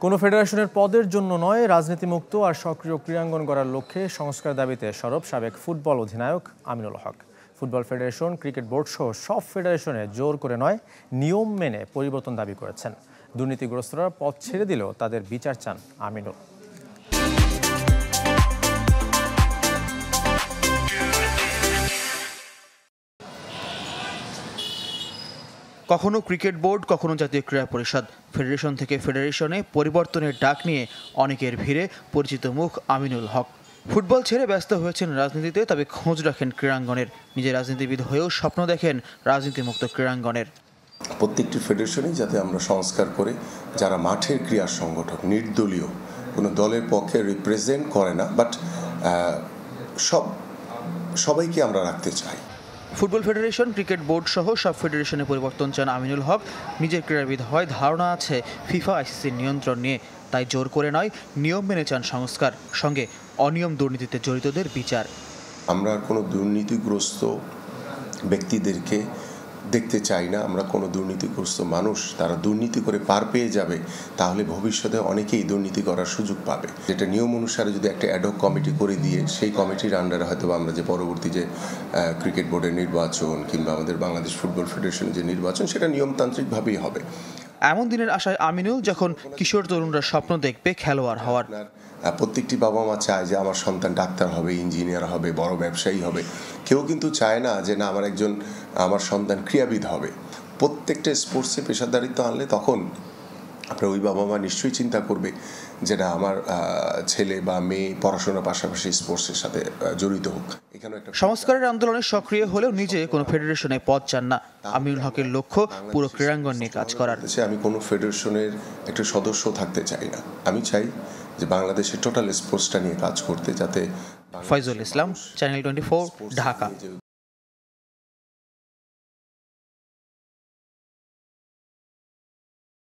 কোনো ফেডারেশনের পদের জন্য নয়, রাজনীতিমুক্ত আর সক্রিয় ক্রীড়াঙ্গন গড়ার লক্ষ্যে সংস্কার দাবিতে সরব সাবেক ফুটবল অধিনায়ক আমিনুল হক। ফুটবল ফেডারেশন, ক্রিকেট বোর্ড সহ সব ফেডারেশনে জোর করে নয়, নিয়ম মেনে পরিবর্তন দাবি করেছেন। দুর্নীতিগ্রস্তরা পদ ছেড়ে দিলেও তাদের বিচার চান আমিনুল। কখনো ক্রিকেট বোর্ড, কখনো জাতীয় ক্রীড়া পরিষদ, ফেডারেশন থেকে ফেডারেশনে পরিবর্তনের ডাক নিয়ে অনেকের ভিড়ে পরিচিত মুখ আমিনুল হক। ফুটবল ছেড়ে ব্যস্ত হয়েছেন রাজনীতিতে, তবে খোঁজ রাখেন ক্রীড়াঙ্গনের। নিজে রাজনীতিবিদ হয়েও স্বপ্ন দেখেন রাজনীতিমুক্ত ক্রীড়াঙ্গনের। প্রত্যেকটি ফেডারেশনেই যাতে আমরা সংস্কার করে যারা মাঠের ক্রীড়া সংগঠক, নির্দলীয়, কোনো দলের পক্ষে রিপ্রেজেন্ট করে না, বাট সবাইকে আমরা রাখতে চাই। ফুটবল ফেডারেশন, ক্রিকেট বোর্ড সহ সব ফেডারেশনে পরিবর্তন চান আমিনুল হক। নিজের ক্রীড়াবিদ হয়, ধারণা আছে ফিফা আইসিসির নিয়ন্ত্রণ নিয়ে, তাই জোর করে নয়, নিয়ম মেনে চান সংস্কার, সঙ্গে অনিয়ম দুর্নীতিতে জড়িতদের বিচার। আমরা কোনো দুর্নীতিগ্রস্ত ব্যক্তিদেরকে দেখতে চাই না। আমরা কোনো দুর্নীতিগ্রস্ত মানুষ তারা দুর্নীতি করে পার পেয়ে যাবে, তাহলে ভবিষ্যতে অনেকেই দুর্নীতি করার সুযোগ পাবে। যেটা নিয়ম অনুসারে যদি একটা অ্যাডহক কমিটি করে দিয়ে সেই কমিটির আন্ডারে হয়তো আমরা যে পরবর্তী যে ক্রিকেট বোর্ডের নির্বাচন কিংবা আমাদের বাংলাদেশ ফুটবল ফেডারেশনের যে নির্বাচন, সেটা নিয়মতান্ত্রিকভাবেই হবে। এমন দিনের আশায় আমিনুল, যখন কিশোর তরুণরা স্বপ্ন দেখবে খেলোয়াড় হওয়ার। প্রত্যেকটি বাবা মা চায় যে আমার সন্তান ডাক্তার হবে, ইঞ্জিনিয়ার হবে, বড় ব্যবসায়ী হবে। কেউ কিন্তু চায় না যে না আমার সন্তান ক্রীড়াবিদ হবে। প্রত্যেকটা স্পোর্টসে পেশাদারিত্ব আনলে তখন আপনার ওই বাবা মা নিশ্চয়ই চিন্তা করবে যেটা আমার ছেলে বা মেয়ে পড়াশোনার পাশাপাশি স্পোর্টসের সাথে জড়িত হোক। এখানে একটা সংস্কারের আন্দোলনে সক্রিয় হলেও নিজে কোনো ফেডারেশনে পদ চান না। আমিনুল হকের লক্ষ্য পুরো ক্রীড়াঙ্গন নিয়ে কাজ করার। আমি কোনো ফেডারেশনের একটা সদস্য থাকতে চাই না। আমি চাই যে বাংলাদেশের টোটাল স্পোর্টসটা নিয়ে কাজ করতে, যাতে। ফয়জুল ইসলাম, চ্যানেল 24, ঢাকা।